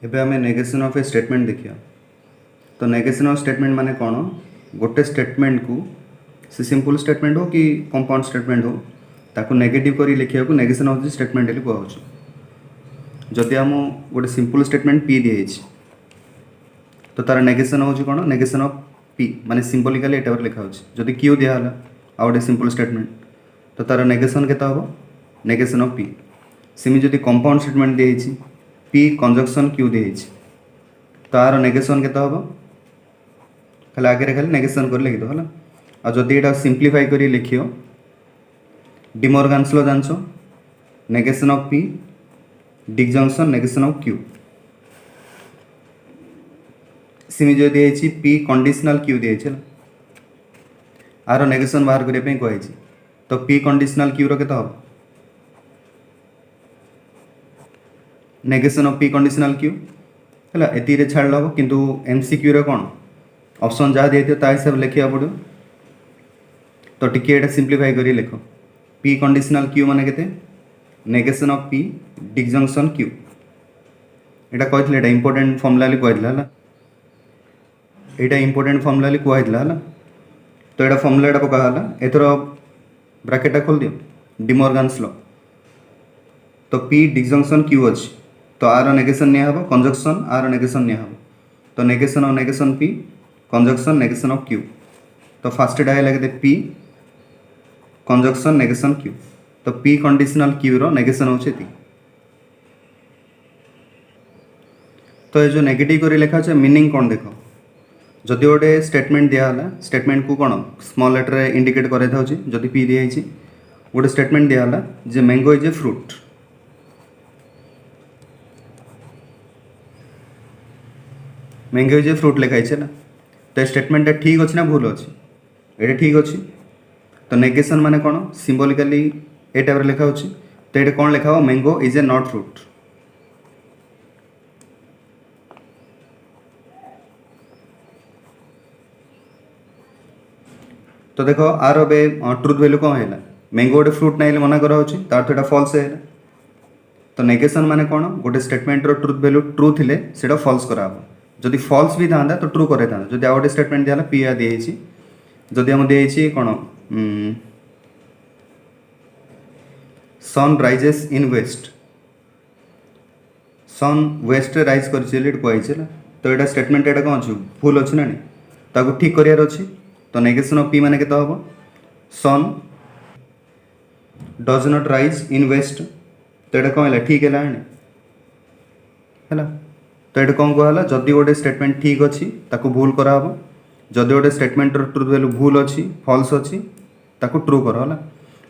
एबे आमे negation of A statement देखिया। तो नेगेशन ऑफ स्टेटमेंट माने कौन, गोटे स्टेटमेंट को से सिंपल स्टेटमेंट हो कि कंपाउंड स्टेटमेंट हो ताको नेगेटिव करी लिखिया को नेगेशन ऑफ द स्टेटमेंट ले कहउछ। जदि हम गोटे सिंपल स्टेटमेंट पी दिए तो तार नेगेशन हो कौन, नेगेशन ऑफ पी माने सिंबलिकली एटा लिखा हो। जदि क्यू दिया हला आ गोटे सिंपल स्टेटमेंट तो तार नेगेशन केता हो, नेगेशन ऑफ पी। सेमी जदि कंपाउंड स्टेटमेंट दिए पी कंजक्शन क्यू दिए तार नेगेशन केता हो, खाली आगे खाली नेगेशन कर लिखिद है। आ जदि एटा सिंप्लीफाई करी लिखियो डिमॉर्गन्स लॉ जानछो, negation of P disjunction negation of Q. सेमी जो दिए पी कंडीशनल क्यू दिए आर नेगेशन बाहर करने कही तो पी कंडीशनल क्यू रो केता हो, negation of P conditional Q है। एति छाड़ हम किंतु एमसीक्यू रे कौन ऑप्शन जहाँ दिए ता हिसाब लिखा पड़ो। तो टिके एटा सिंप्लीफाई करी लिख पी कंडीशनल क्यू माने केते, negation of P disjunction Q. Etah कहथिले Etah important formula ले कहथिला हला, एटा इंपोर्टेंट फॉर्मूला ले कहथिला हला। तो एटा फॉर्मूला एटा पका हला, एथरो ब्रैकेट खोल दियो डिमॉर्गन्स लॉ। तो पी डिजंक्शन क्यू अछि तो आर नेगेशन निया हबो, कंजक्शन आर नेगेशन निया हबो। तो negation of negation P conjunction negation of Q. तो फर्स्ट एटा लगे पी कंजक्शन नेगेशन क्यू। तो पी कंडीशनल क्यू रो नेगेशन होचे ती। तो ये जो नेगेटिव करी लिखा है मीनिंग कौन देखो, जदि गोटे स्टेटमेंट दिया हला स्टेटमेंट को कौन स्मॉल लेटर इंडिकेट करे था जदि पी दिया गोटे स्टेटमेंट दिया हला जे mango is a fruit. Mango is a fruit लिखाई है। तो स्टेटमेंट ठीक अच्छे ना भूल अच्छी, ये ठीक अच्छी। तो नेगेशन माने कौन सिंबलिकली ए टाइप लिखा होची। तो ये कौन लिखा हो, mango is A not fruit. तो देखो आर अब ट्रुथ वैल्यू कौन है, मैंगो गोटे फ्रूट ना मना करा तार तो फॉल्स है। तो नेगेशन माने कौन, गोटे स्टेटमेंट रो ट्रुथ वैल्यू ट्रू थिले सेटा फॉल्स करा हो। जदि फॉल्स भी था तो ट्रू करे था। जदि आउ गोटे स्टेटमेंट दिया पी आ दिए जदि हम दिए कौन sun rises in west, sun west rise कर कही। तो यहाँ स्टेटमेंट एटा कौन अच्छे भूल अच्छी ना ताको ठीक करार अच्छी। तो नेगेशन ऑफ पी माने केता हबो, sun does not rise in west. तो यहाँ कौन है ठीक है। तो ये कौन कहला, जदि गोटे स्टेटमेंट ठीक अच्छी ताको भूल कराब, जदि गोटे स्टेटमेंट ट्रुथ वैल्यू भूल अच्छी फॉल्स अच्छी ताको ट्रू कर।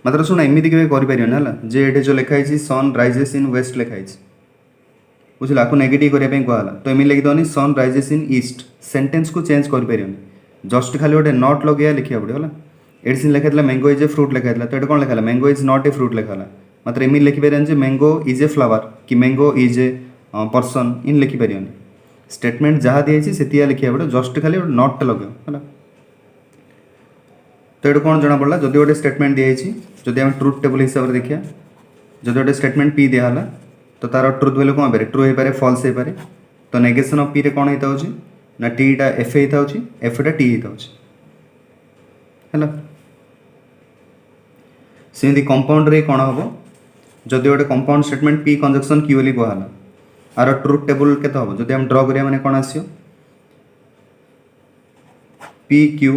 मात्र शुण एमती केवे करें जे ये जो लिखाई सन राइजेस इन वेस्ट लिखाई बुझे आपको नेगेटिव करने कहला। तो एमती लिखिदेनी sun rises in east. Sentence को चेंज कर जस्ट खाली गोटे नॉट लगे लिखा पड़ो। ये सीन लिखा मैंगो इज ए फ्रूट लिखा तो ये कौन लिखा mango is not a fruit लिखा। मात्र एमती लिखिपारे मैंगो इज ए फ्लावर कि मैंगो इज ए पर्सन इन लिखिपारे। स्टेटमेंट जहाँ दिए से लिखा पड़ो, जस्ट खाली नॉट लगे है। तो ये कौन जना पड़ा, जदि गोटे स्टेटमेंट दिए जदि आम ट्रुथ टेबल हिसाब से देखिए, जदि गोटे स्टेटमेंट पी दिया तो तार ट्रुथ वैल्यू कौन हो, ट्रू हो पारे फॉल्स हो पारे। तो नेगेशन ऑफ पी रे कौन होता है ना टी टा एफ होता है, एफ टा टी होता है। सेमती कंपाउंड रे कौन हम, जदि गोटे compound statement P conjunction Q बोली कहला आर ट्रुथ टेबल केते हम, जदि हम ड्रॉ करिया माने कौन आसियो P Q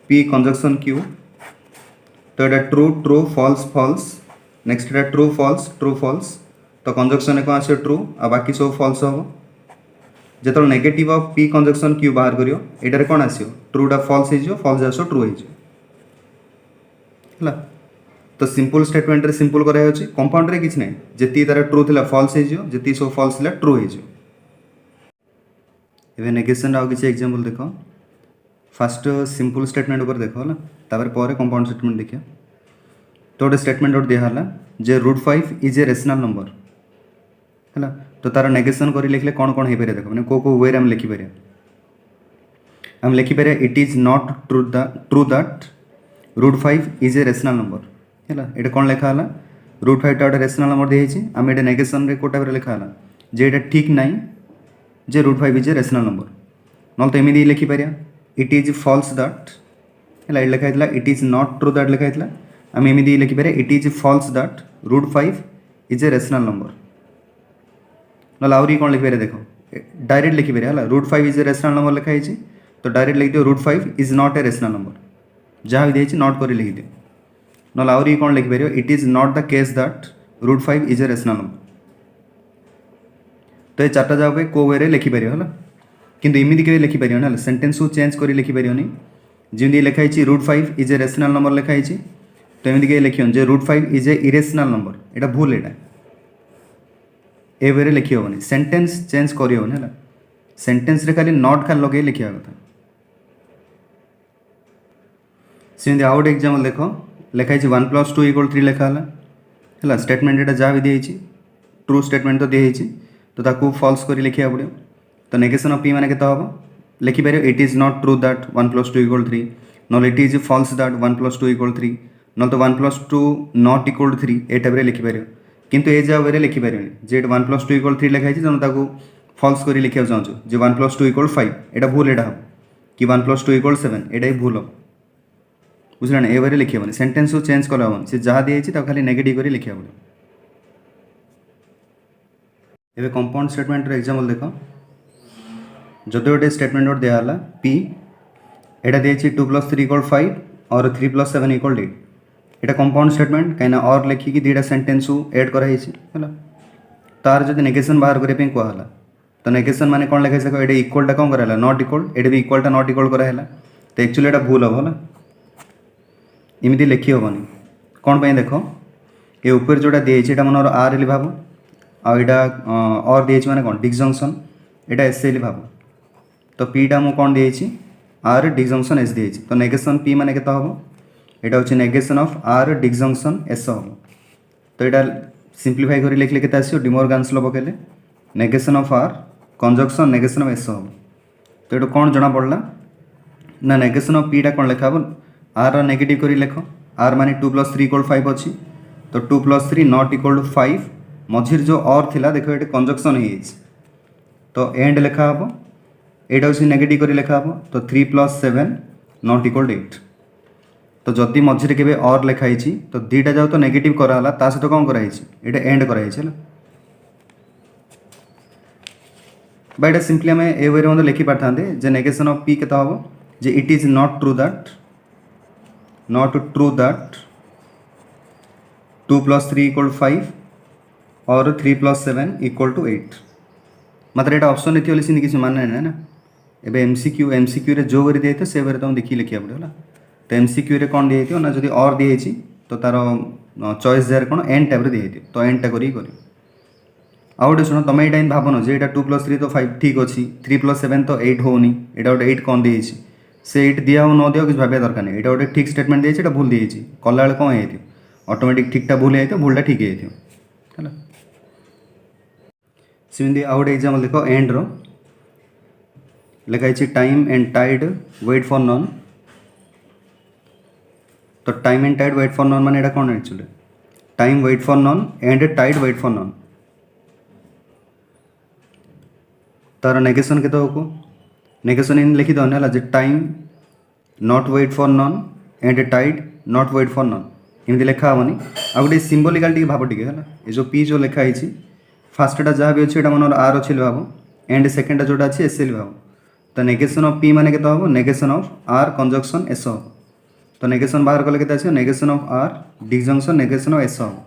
P conjunction Q. तो ये true true false false, next ये ट्रू फॉल्स। तो कंजक्शन कौन आसियो ट्रू आ बाकी सब फॉल्स हम। जो negative of P conjunction Q बाहर करियो एटारे कौन आसियो ट्रूटा फॉल्स हो, फॉल्स आसो ट्रू हो। तो सिंपल स्टेटमेंट रे सिंपल कराई होची, कंपाउंड रे किछ नै, जेती तार ट्रू थिला फॉल्स हो, जेती सब फॉल्स थिला ट्रू हो। एबे नेगेशन आउ किछ एग्जांपल देखो। फर्स्ट सिंपल स्टेटमेंट ऊपर देखो ना, तापर पर कंपाउंड स्टेटमेंट देखियो। तो गोटे स्टेटमेंट दिया हला जे √5 इज ए रेशनल नंबर है। तो तार नेगेशन कर लिखले कौन कौन हो पारे देखो, मैंने को वे आम लिखिपारे। आम लिखिपारे it is not true that √5 is a rational number है। ये कौन लिखा है, √5 टा गोटे रेशनल नंबर दिए आम ये नेगेशन रे को टाइप लिखा है जे ये ठीक ना जे √5 इज ए रेशनल नंबर ना तो एमती लिखिपर इट इज फॉल्स दैट है लिखा it is not true that लिखा आम एमती लिखिपर it is false that √5 is a rational number ना आउरी कौन लिखिपर देख डायरेक्ट लिखिपर है √5 इज ए रेशनल नंबर लिखाई तो डायरेक्ट लिख दियो √5 is not A rational number जहाँ भी देखिए नॉट कर लिख दियो ना आउरी कौन लिखिपर it is not the case that √5 is a rational number तो ये चार्टा जाक को वे लिखिपर है किंतु इमिदी के लिखिपर ना सेंटेंस को चेंज कर लिखिपर जमी लिखाई √5 इज ए रेशनल नंबर लिखाई तो एमती के लिख जे √5 इज ए इरेशनल नंबर यहाँ भूल यहाँ ए वे लिखी हेनी सेंटेंस चेंज कर सेंटेंस रे खाली नॉट खाली लगे लिखा कथा सेमती आउ गोटे एग्जाम्पल देख लिखाई 1 + 2 = 3 लिखा है स्टेटमेंट यहाँ जहाँ भी दिखाई ट्रू स्टेटमेंट तो दिखाई तो ताकू फॉल्स कर लिखा पड़ो तो नेगेशन ऑफ पी मैंने के लिखिपर it is not true that 1 + 2 = 3 ना इट इज फॉल्स दैट 1 + 2 = 3 ना तो 1 + 2 नॉट इक्वल 3 ए टाइप लिखिपर किंतु ए जा वे लिखिपर जे 1 + 2 = 3 लिखाई तेणु फॉल्स कर लिखा चाहूँ जे 1 + 2 = 5 यहाँ भूल यहाँ हम कि 1 + 2 = 7 यहाँ भी भूल हम बुझे ना ए वे लिखे हेनी सेंटेंस को चेंज कला हेनी से जहाँ दिखाई खाली नेगेटिव कर लिखा पड़ो एवं कंपाउंड स्टेटमेंट एग्जाम्पल देख जदि गोटे स्टेटमेंट गोटे दिहला पी यहाँ दिखाई 2 + 3 = 5 और 3 + 7 = 8 यहाँ कंपाउंड स्टेटमेंट कहीं और लिखिकी दुईटा सेंटेंस को एड कराई तार जब नेगेशन बाहर करने कहला तो नेगेशन माने कौन लिखाई सको ये इक्वलटा कौन कराला नॉट इक्वल ये भी इक्वलटा नॉट इक्वल कराला तो एक्चुअली यहाँ भूल हम है इमती लिखी हेनी कौन पर देख ये ऊपर जोटा दिखाई मनर आर एल भाव आईटा और दिखाई माने कौन डिसजंक्शन यहाँ एस एल भाव तो पीटा मुझे कौन दिखाई आर डिसजंक्शन एस दिखाई तो नेगेशन पी माने केते हम यहाँ हूँ negation of R disjunction S हम तो यहाँ सिंप्लीफाई कर लिखले के डिमोर्गान्स लॉ पकेले negation of R conjunction negation of S हम तो ये कौन जना पड़ला ना नेगेशन ऑफ पीटा कौन लिखा आर नेगेटिव कर लिख आर माने 2 + 3 = 5 अच्छी तो 2 + 3 नॉट इक्वल टू 5 मझिर जो और थिला देखो ये कंजक्शन हो तो एंड लिखा हम यहाँ हूँ नेगेटिव कर लिखा हम तो 3 + 7 नॉट इक्वल टू 8 तो जदि मझिरे के और लिखाई तो दुईटा जाओ तो नेगेटिव कराला ता सहित कौन कराई ये एंड कराई है सिंपली आम ए वे मतलब लिखि पारते जे नेगेशन ऑफ पी के हम जे it is not true that 2 + 3 = 5 और 3 + 7 = 8 मात्र यहाँ ऑप्शन नहीं थी किसी मानना है ना एवं एमसीक्यू रे जो वे दिखाई से वे तुम देखिए लिखा पड़ेगा तो एमसीक्यू रे कौन दिखाई ना जब और दिखाई तो तार चॉइस जार कौन एंड टाइप दिखाई तो एंड टा कर आउ गए शुण तुम यहाँ भावन जे यहाँ 2 + 3 तो 5 ठीक अच्छी 3 + 7 तो 8 होनी यहाँ गोटे 8 कौन दिखाई से 8 दिया हो न दिया किसी भाव दरकार नहीं यहाँ गोटे ठीक स्टेटमेंट दिखाई भूल दिखाई कला बेले कौन है ऑटोमेटिक ठीकटा भूल है भूलटा ठीक है सेमती आउ गोटे एग्जाम्पल देख एंड रो लिखाई time and tide wait for none तो time and tide wait for none माने कौन actually time wait for none and tide wait for none तार नेगेशन के नेगेशन इन लिखी देना जे time not wait for none and tide not wait for none एमती लिखा हेनी आ गए सिम्बोलिकाल टी भाव टी है ये जो पी जो लिखाई फास्टा जहाँ भी अच्छे मन आर अच्छे भाव एंड सेकेंडा जोटा अच्छे एस एल भाव तो नेगेशन ऑफ पी माने के हम negation of R conjunction S हम तो नेगेशन बाहर कले के negation of R disjunction negation of S हम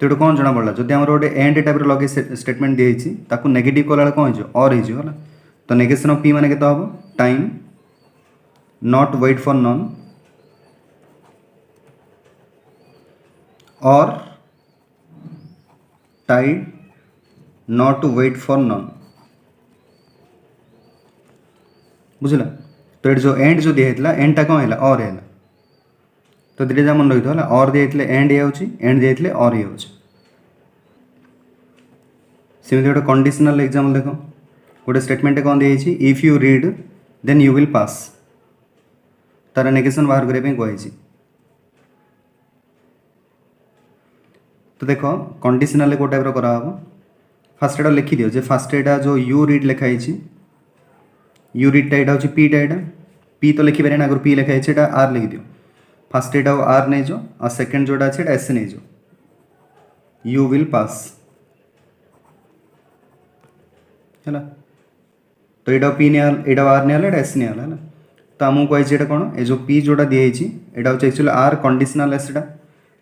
तो ये कौन जना पड़ा जब आम गोटे एंड टाइप लगे स्टेटमेंट दिखाई नेगेटिव कला कौन हो और हो तो नेगेशन ऑफ पी माने के हम time not wait for none और tide not wait for none बुझला तो ये जो एंड जो दिखाई एंड टा कौन है और है तो दुटा जहाँ मन रखी और दिखाई एंड ये एंड दिखाई और ये सेमती गोटे कंडीशनल एग्जाम्पल देख गोटे स्टेटमेंट कौन दिखाई if you read then you will pass तार नेगेशन बाहर करने कही तो देख कंडीशनल को टाइप करा फास्ट एटा लिखि दियो जे फास्ट एटा जो यू रीड लिखाई यू रीडटा यहाँ हूँ पीटा यहाँ पी तो लिखिपारे आगे पी लिखाई है आर लिखि दियो फास्ट एटा आर नहीं जो आ सेकेंड जोटा अच्छे एस नहीं जो यू विल पास है तो यहाँ पी नहीं आर नहीं एस नहीं है तो आमको कही कौन ये जो पी जोटा दिखाई यहाँ हूँ एक्चुअली आर कंडीशनल एसटा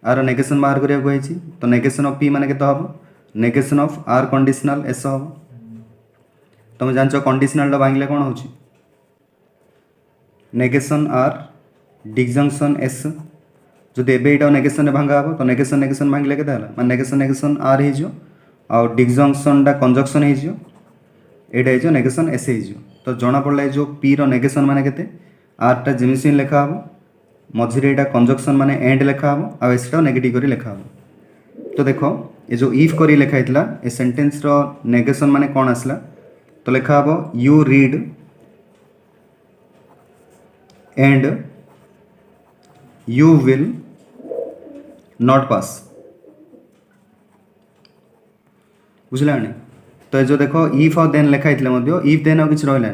आर नेगेशन बाहर करा कही तो नेगेशन ऑफ पी माने केते हम negation of R conditional S हम तुम जान कंडीशनल भांगिले कौन हो नेगेशन आर डिजंक्शन एस जब एवं नेगेशन भांगा हम तो नेगेशन नेगेशन भांगिले के नेगेशन नेगेशन आर हो डिजंक्शन कंजक्शन हो नेगेशन एस हो तो जना पड़ा जो पी रो नेगेशन माने केते आरटा जिमिस लिखा हम मझे यहाँ कंजक्शन माने एंड लिखा हम आ एसटा नेगेटिव करी लिखा हम तो देखो ये जो इफ करी लिखाई ए सेंटेंस रो नेगेशन माने कौन आसला तो लिखा हम you read and you will not pass बुझला नहीं तो ये जो देखो इफ और देन लिखाई इफ देन और किसी रहा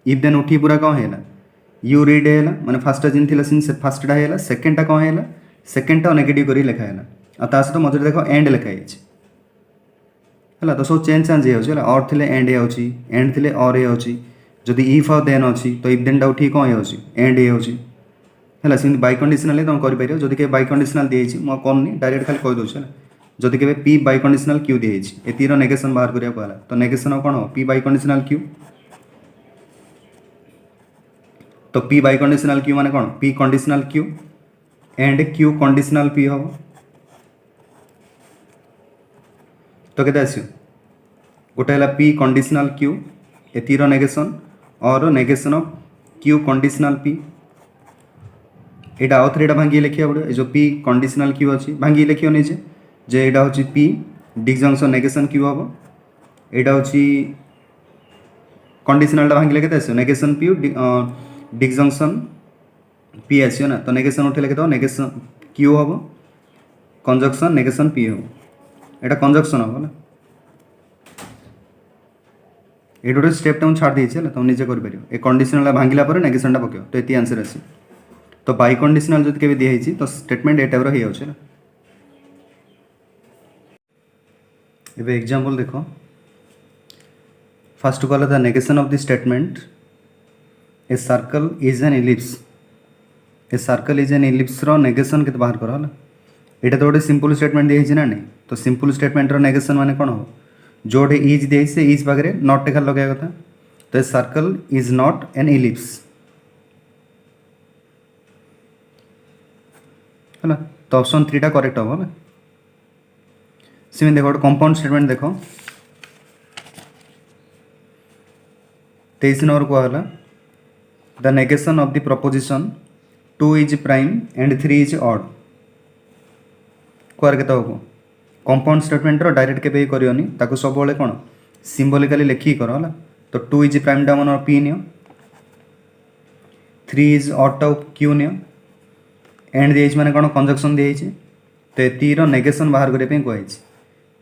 इफ देन उठी पूरा कौन है यू रीड है मैंने फास्ट जिन थी फास्टा है सेकेंडटा कौन है सेकेंडटा नेगेटिव कर लिखा है आ सहित मझे देखो एंड लिखाई है तो सब चेंज चेंज हो और थे एंड हो एंड थे और जदि इफ और देन अच्छी तो इफ देन टा उठी कौन हो एंड है सेम बाई कंडीशनल तुम कर जदि के बाई कंडीशनल दिखाई मुझे करनी डायरेक्ट खाली कहीदे जदि के पी बाई कंडीशनल क्यू दिखाई एतीर नेगेशन बाहर करा कहला तो नेगेशन कौन हो पी बाई कंडीशनल क्यू तो पी बाई कंडीशनल क्यू माने कौन P conditional Q and Q conditional P हम तो केते आसियो गोटे है पी कंडीशनल क्यू एतीर नेगेशन और negation of Q conditional P यहाँ आउ थे भांगी लिखा पड़ो ये जो पी कंडीशनल क्यू अच्छी भांगी लिखियो निजे जे यहाँ हूँ पी डिजंक्शन नेगेशन क्यू हम यहाँ हूँ कंडीशनल भांगिले के नेगेशन पी डिजंक्शन पी आसो ना तो नेगेशन उठे लिखिद नेगेशन क्यू हम कंजक्शन नेगेशन पी हम यहाँ कंजक्शन हम ना ये गोटे स्टेपटा मुझे छाड़ देती है तुम निजे कर कंडीशनल भांगिला नेगेशन पक तो ये आंसर आस तो बाई कंडीशनल जब के दिखाई तो स्टेटमेंट ए टाइप हो एबे एग्जांपल देखो फर्स्ट कहला the negation of the statement a circle is an ellipse a circle is an ellipse रो नेगेशन के बाहर कर यहाँ तो गोटे सिंपल स्टेटमेंट दिखाई ना नहीं तो सिंपल स्टेटमेंट रो नेगेशन माने कौन हो जोटे इज दिखाई से इज पाखे नॉट टेखा लगे कथा तो ए circle is not an ellipse है तो ऑप्शन 3 टा करेक्ट हम है सेम देखो कंपाउंड स्टेटमेंट देखो 23 नंबर कहला the negation of the preposition 2 is prime and 3 is odd कुआर के कंपाउंड स्टेटमेंट रो डायरेक्ट के करनी ताको सब बेले कौन सिंबलिकली लिखिक कर है तो 2 इज प्राइम टा मन पी नियो 3 इज ऑड टा क्यू नियो एंड दिखाई माने कौन कंजक्शन दिखाई तो एतीर नेगेशन बाहर करने कही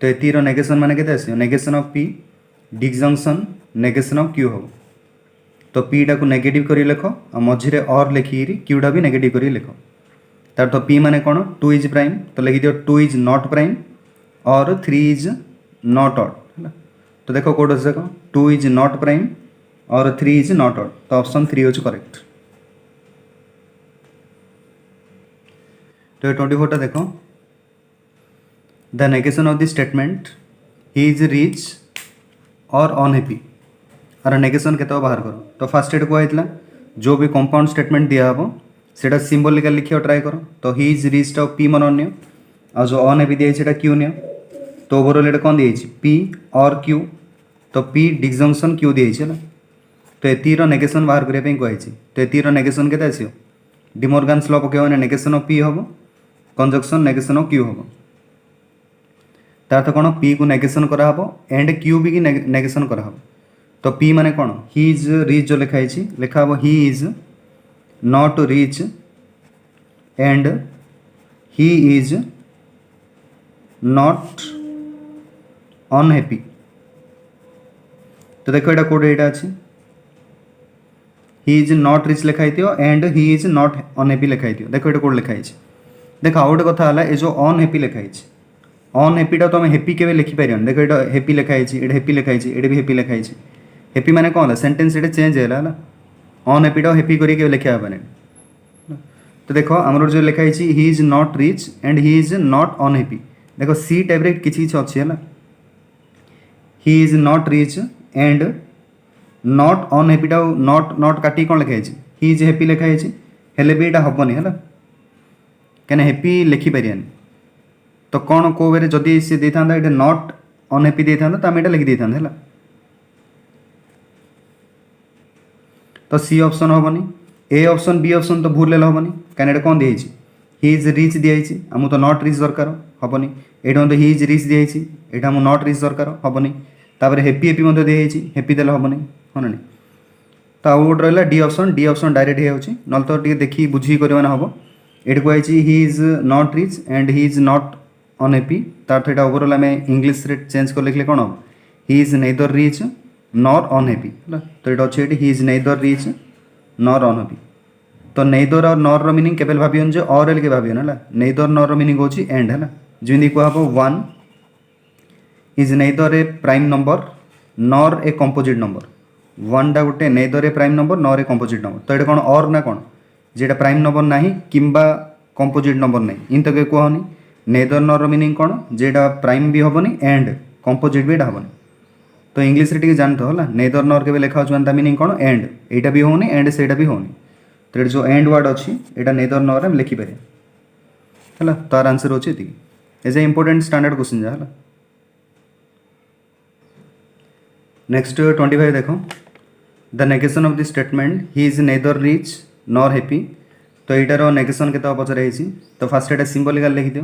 तो एतीर नेगेशन माने केते आसियो negation of P disjunction negation of Q हम तो पी टा को नेगेटिव कर लिख और मझे और लिखिकी क्यूटा भी नेगेटिव कर लिख तार तो पी माने कौन 2 इज प्राइम तो लिखि दियो 2 इज नॉट प्राइम और 3 इज नॉट ऑड तो देखो कौट अच्छे देखो 2 इज नॉट प्राइम और 3 इज नॉट ऑड तो ऑप्शन 3 हो करेक्ट तो 24 देखो the negation of the statement he is rich और अनहैप्पी आर नेगेशन के बाहर करो तो फास्ट एड कहला जो भी कंपाउंड स्टेटमेंट दिया हम से सिंबलिकल लिखा ट्राए कर तो ही इज रिच टा पी मन नि आ जो अनहैप्पी दिखाई क्यू नि तो ओवरऑल ये कौन दिखाई पी और क्यू तो पी डिजंक्शन क्यू दिखाई तो एतीर नेगेशन बाहर करने कही तो एतीर नेगेशन के आसो डिमोर्गान्स लॉ पकेब नेगेशन ऑफ पी हम कंजक्शन नेगेशन ऑफ क्यू हम तार तो कौन पी को नेगेशन कराब एंड क्यू भी नेगेशन कराब तो पी माने कौन ही इज रिच जो लिखाई लिखा हम he is not rich and he is not unhappy तो देखो यहाँ कोड यहाँ अच्छी ही इज नॉट रिच लिखाई and he is not unhappy लिखाई देखो ये कोड लिखाई देख आउ गोटे कथा है ये जो अनहैप्पी लिखाई अनहैप्पीटा तो आम हैप्पी के लिखिपर देखो ये हैप्पी लिखाई ये हैप्पी लिखाई ये भी हैप्पी लिखाई हैप्पी माने कौन है सेंटेंस ये चेंज है अनहैप्पीटा हैप्पी करके लिखा हे तो देखो आमर जो लिखाई he is not rich and he is not unhappy देखो सी टाइप रे किसी अच्छी है he is not rich and not अनहैप्पीटा नॉट नॉट काटी कौन लिखाई ही इज हैप्पी लिखाई हेले भी यहाँ हेनी है कहीं हैप्पी लिखिपारानी तो कौन कौ वे जदि सी दे था ये नॉट अनहैप्पी दे था तो आम यहाँ लिखी था तो सी ऑप्शन हेनी ए ऑप्शन बी ऑप्शन तो भूल हेनी कहीं कौन दिखाई ही इज रिच दिखाई आमको तो नॉट रिच दरकार हेनी यहाँ तो ही इज रिच दिखाई यहाँ आमको नॉट रिच दरकार हेनी तापर हैप्पी हैप्पी दिखाई हैप्पी देले हेनी हाँ ना तो आउ गोटे रहा डी ऑप्शन डायरेक्ट हो ना तो देखिए बुझी कर हम ये कही ही is not rich and he is not unhappy तार तो यहाँ ओवरऑल आम इंग्लीश रे चेंज कर लिखले कौन हम he is neither rich nor unhappy है तो ये अच्छे he is neither rich nor unhappy तो नेदर और नॉर रो मीनिंग केवल भावियों जो और एल के भावियों है नेदर नॉर रो मीनिंग होची एंड है जमी कह one is neither a prime number nor a composite number one टा गोटे neither a prime number nor a composite number तो ये कौन और ना कौन जेटा प्राइम नंबर ना किंबा कंपोजिट नंबर ना इन तो कहनी नेदर नॉर मीनिंग कौन जेटा प्राइम भी हेनी एंड कंपोजिट भी हेनी तो इंग्लीश रे जानते हो नेदर नॉर के लिखा हो मीनिंग कौन एंड यहाँ भी होनी एंड से भी होनी तो ये जो एंड वर्ड अच्छी यहाँ नेदर नॉर आम लिखिपर है तार आंसर होची as a important standard question जहाँ नेक्स्ट 25 देखो the negation of the statement he is neither rich nor happy तो यार नेगेशन के पचार तो फास्ट यहाँ सिंबलिकल लिखि दियो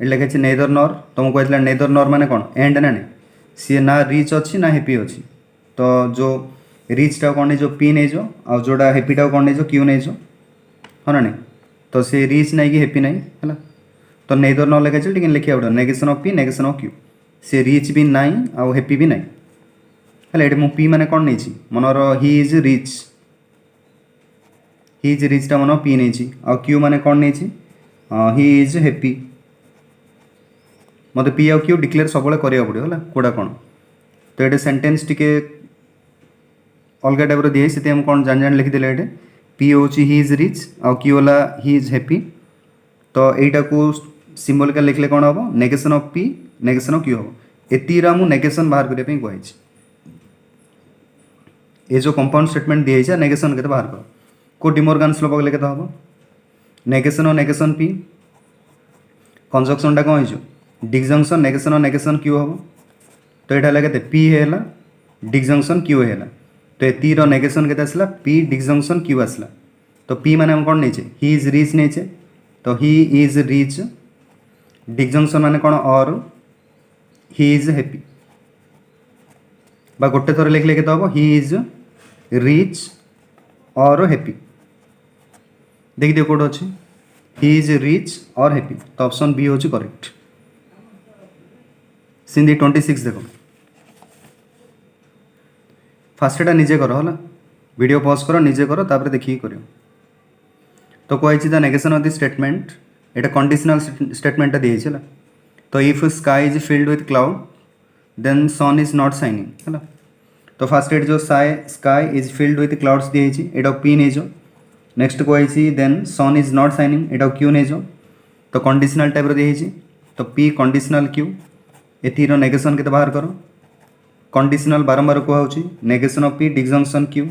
ये लिखे नेदर नॉर तुमको कहला नेदर नॉर माने कौन एंड ना सी ना रिच अच्छी ना हैप्पी अच्छी तो जो रिचटा कौन नहीं जो पी नहीं जो आ जोड़ा हैप्पीटा कौन नहीं जो क्यू नहीं जो हाँ ना नहीं तो सी रिच नहीं कि हैप्पी नहीं है तो नेदर नॉर लिखाई लेकिन लिखा पड़ो negation of P negation of Q सी रिच भी ना आउ हैप्पी भी ना है ये पी माने कौन नहीं मनर ही इज रिचटा मन पी नहीं आ क्यू माने कौन नहीं ही इज हैप्पी मत पी आउ क्यू डिक्लेयर सब करा पड़ो है कौटा कौन तो ये सेंटेंस टिके अलग टाइप दिए से कौन जान जान लिखिदे ये पी हूँ ही इज रिच आ क्यू वाला ही इज हैप्पी तो यहीटा को सिंबलिकल लिखले कौन हम negation of P negation of Q हम एतिर आमु नेगेशन बाहर करने कही ये जो कंपाउंड स्टेटमेंट दिए नेगेशन के बाहर कर को डिमोर्गान्स लॉ पकड़े के हम नेगेशन और नेगेशन पी कंजक्शनटा कौन हो डिजंक्शन नेगेशन और नेगेशन क्यू हम तो यहाँ के पी है डिजंक्शन क्यू है तो ये नेगेशन के आसला पी डिजंक्शन क्यू आसला तो पी माने हम कौन नहीं ही इज रिच नहीं तो ही इज रिच डिजंक्शन माने कौन और ही इज हैप्पी बा गोटे थर लिखले के हम ही इज रिच और हैप्पी देख दियो कौट अच्छे ही इज रिच और हैप्पी तो ऑप्शन बी हूँ करेक्ट सिंधी 26 देखो फास्ट एटा निजे कर है वीडियो पॉज करो निजे करो तापर देखिए करो तो कही the negation of the statement ये कंडीशनल स्टेटमेंटा दिए तो if sky is filled with cloud then sun is not shining है तो फास्ट एट जो sky is filled with clouds दिए ये पी नहीं जो नेक्स्ट कही then sun is not shining ये क्यू नहीं जो तो कंडीशनल टाइप दिए तो पी कंडीशनल क्यू एतिर नेगेशन के बाहर करो कंडीशनल बारंबार कहुच्छी negation of P disjunction Q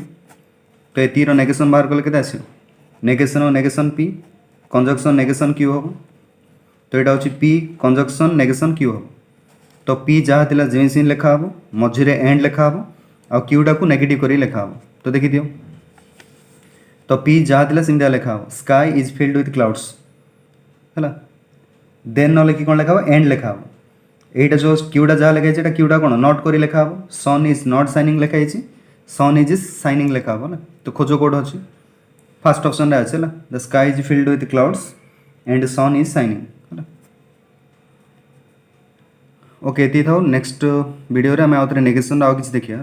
तो एतिर नेगेशन बाहर कले के आस नेगेशन और negation P conjunction negation Q हम तो यहाँ हूँ पी कंजक्शन नेगेशन क्यू हम तो पी जहाँ थी जेन सीन लिखा हम मझे एंड लिखा हम आ क्यूटा को नेगेटिव कर लिखा हम तो देखी दियो तो पी जहाँ थी सीधा लिखा हम sky is filled with clouds है देन न लिखी कौन लिखा एंड लिखा हम यहीटा जो क्यूटा जहाँ लिखाई क्यूटा कौन नॉट कर लिखा हम सन इज नॉट शाइनिंग लिखाई सन इज शाइनिंग लिखा हम ना तो खोज कौट अच्छे फास्ट ऑप्शन रे अच्छे the sky is filled with clouds and sun is shining okay ये था नेक्स्ट वीडियो रे आम आउ नेगेशन आउ कि देखिए है।